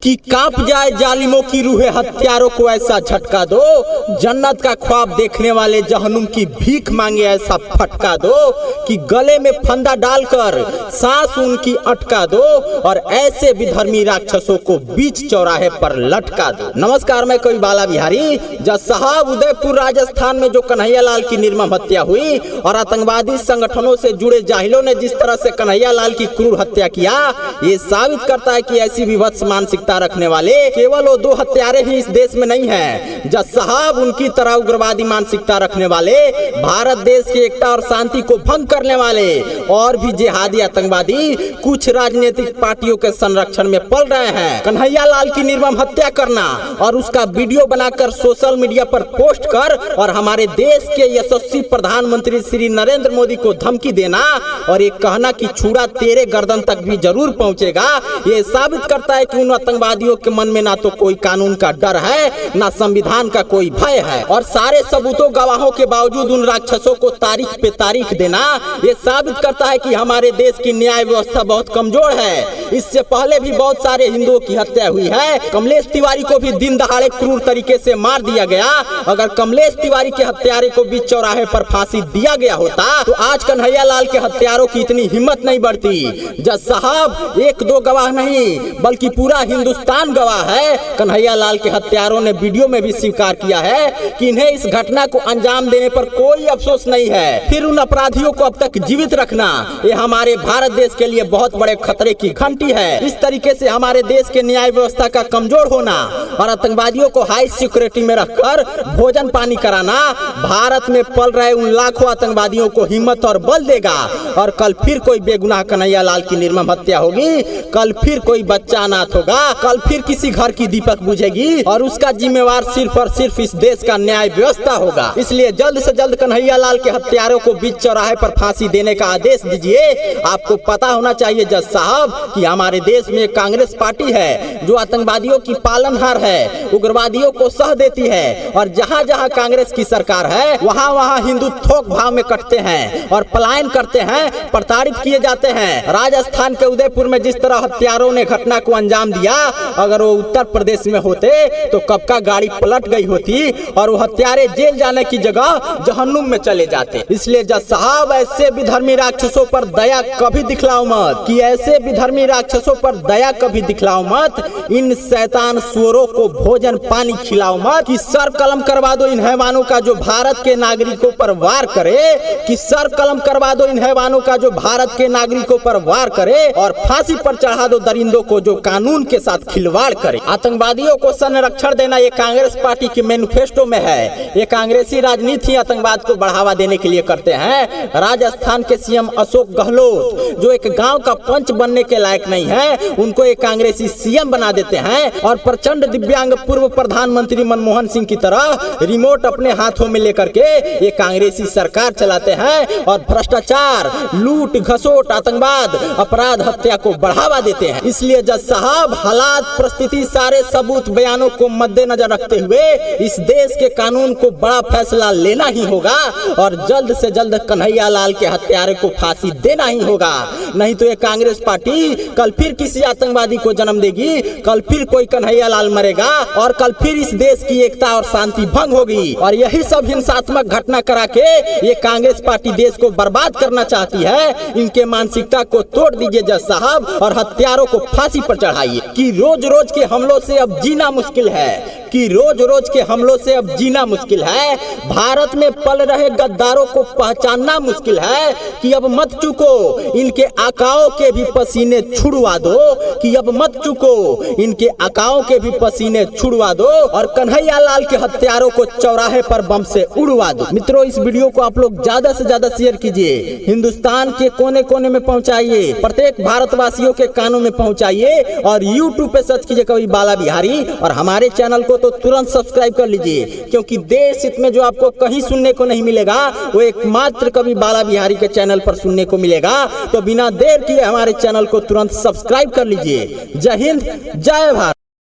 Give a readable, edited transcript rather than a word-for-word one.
कि कांप जाए जालिमों की रूहें, हत्यारों को ऐसा झटका दो, जन्नत का ख्वाब देखने वाले जहन्नुम की भीख मांगे ऐसा फटका दो, कि गले में फंदा डालकर सांस उनकी अटका दो, और ऐसे विधर्मी राक्षसों को बीच चौराहे पर लटका दो। नमस्कार, मैं कवि बाला बिहारी। जज साहब, उदयपुर राजस्थान में जो कन्हैया लाल की निर्मम हत्या हुई और आतंकवादी संगठनों से जुड़े जाहिलों ने जिस तरह से कन्हैया लाल की क्रूर हत्या किया, ये साबित करता है कि ऐसी विभत्स मानसिकता रखने वाले केवल वो दो हत्यारे ही इस देश में नहीं हैं। जज साहब, उनकी तरह उग्रवादी मानसिकता रखने वाले, भारत देश की एकता और शांति को भंग करने वाले और भी जिहादी आतंकवादी कुछ राजनीतिक पार्टियों के संरक्षण में पल रहे हैं। कन्हैया लाल की निर्मम हत्या करना और उसका वीडियो बनाकर सोशल मीडिया पर पोस्ट कर और हमारे देश के यशस्वी प्रधानमंत्री श्री नरेंद्र मोदी को धमकी देना और ये कहना कि छुरा तेरे गर्दन तक भी जरूर पहुंचेगा, ये साबित करता है कि उन आतंकवादियों के मन में ना तो कोई कानून का डर है, ना संविधान का कोई भय है। और सारे सबूतों गवाहों के बावजूद उन राक्षसों को तारीख पे तारीख देना ये साबित करता है कि हमारे देश की न्याय व्यवस्था बहुत कमजोर है। इससे पहले भी बहुत सारे हिंदुओं की हत्या हुई है। कमलेश तिवारी को भी दिन दहाड़े क्रूर तरीके से मार दिया गया। अगर कमलेश तिवारी के हत्यारे को बीच चौराहे पर फांसी दिया गया होता तो आज कन्हैया लाल के हत्यारों की इतनी हिम्मत नहीं बढ़ती। जज साहब, एक दो गवाह नहीं बल्कि पूरा हिंदुस्तान गवाह है। कन्हैया लाल के हत्यारों ने वीडियो में भी स्वीकार किया है कि इन्हें इस घटना को अंजाम देने पर कोई अफसोस नहीं है। फिर उन अपराधियों को अब तक जीवित रखना ये हमारे भारत देश के लिए बहुत बड़े खतरे की घंटी है। इस तरीके से हमारे देश के न्याय व्यवस्था का कमजोर होना और आतंकवादियों को हाई सिक्योरिटी में रखकर भोजन पानी कराना भारत में पल रहे उन लाखों आतंकवादियों को हिम्मत और बल देगा। और कल फिर कोई बेगुनाह कन्हैया लाल की निर्मम हत्या होगी, कल फिर कोई बच्चा अनाथ होगा, कल फिर किसी घर की दीपक बुझेगी और उसका जिम्मेवार सिर्फ और सिर्फ इस देश का न्याय व्यवस्था होगा। इसलिए जल्द से जल्द कन्हैया लाल के हत्यारों को बीच चौराहे पर फांसी देने का आदेश दीजिए। आपको पता होना चाहिए जज साहब कि हमारे देश में कांग्रेस पार्टी है जो आतंकवादियों की पालनहार है, उग्रवादियों को सह देती है, और जहाँ जहाँ कांग्रेस की सरकार है वहाँ वहाँ हिंदू थोक भाव में कटते हैं और पलायन करते हैं, प्रताड़ित किए जाते हैं। राजस्थान के उदयपुर में जिस तरह हत्यारों ने घटना को अंजाम दिया, अगर वो उत्तर प्रदेश में होते तो कब का गाड़ी पलट गई होती और वो हत्यारे जेल जाने की जगह जहन्नुम में चले जाते। इसलिए जज साहब, ऐसे विधर्मी राक्षसों पर दया कभी दिखलाओ मत, कि ऐसे विधर्मी राक्षसों पर दया कभी दिखलाओ मत। इन शैतान सुअरों को भोजन पानी खिलाओ मत, कि सर कलम करवा दो इन हैवानों का जो भारत के नागरिकों पर वार करे, कि सर कलम करवा दो इन हैवानों का जो भारत के नागरिकों पर वार करे, और फांसी पर चढ़ा दो दरिंदों को जो कानून के साथ खिलवाड़ करे। आतंकवादियों को संरक्षण देना ये कांग्रेस पार्टी के मैनिफेस्टो में है। ये कांग्रेसी राजनीति आतंकवाद को बढ़ावा देने के लिए करते हैं। राजस्थान के सीएम अशोक गहलोत जो एक गांव का पंच बनने के लायक नहीं है, उनको एक कांग्रेसी सीएम बना देते हैं और प्रचंड दिव्यांग पूर्व प्रधानमंत्री मनमोहन सिंह की तरह रिमोट अपने हाथों में लेकर के ये कांग्रेसी सरकार चलाते हैं और भ्रष्टाचार, लूट घसोट, आतंकवाद, अपराध, हत्या को बढ़ावा देते हैं। इसलिए जज साहब, हालात, परिस्थिति, सारे सबूत, बयानों को मद्देनजर रखते हुए इस देश के कानून को बड़ा फैसला लेना ही होगा और जल्द से जल्द कन्हैया लाल के हत्यारे को फांसी देना ही होगा। नहीं तो ये कांग्रेस पार्टी कल फिर किसी आतंकवादी को जन्म देगी, कल फिर कोई कन्हैया लाल मरेगा और कल फिर इस देश की एकता और शांति भंग होगी। और यही सब हिंसात्मक घटना करा के ये कांग्रेस पार्टी देश को बर्बाद करना चाहती है। इनके मानसिकता को तोड़ दीजिए जज साहब और हत्यारों को फांसी पर चढ़ाइए। कि रोज रोज के हमलों से अब जीना मुश्किल है, कि रोज रोज के हमलों से अब जीना मुश्किल है। भारत में पल रहे गद्दारों को पहचानना मुश्किल है। कि अब मत चूको, इनके आकाओं के भी पसीने छुड़वा दो, कि अब मत चूको, इनके आकाओं के भी पसीने छुड़वा दो और कन्हैया लाल के हत्यारों को चौराहे पर बम से उड़वा दो। मित्रों, इस वीडियो को आप लोग ज्यादा से ज्यादा शेयर कीजिए, हिंदुस्तान के कोने कोने में पहुंचाइए, प्रत्येक भारतवासियों के कानों में पहुंचाइए और YouTube पे सर्च कीजिए कवि बाला बिहारी और हमारे चैनल को तो तुरंत सब्सक्राइब कर लीजिए, क्योंकि देश हित में जो आपको कहीं सुनने को नहीं मिलेगा वो एकमात्र कवि बाला बिहारी के चैनल पर सुनने को मिलेगा। तो बिना देर किए हमारे चैनल को तुरंत सब्सक्राइब कर लीजिए। जय हिंद, जय भारत।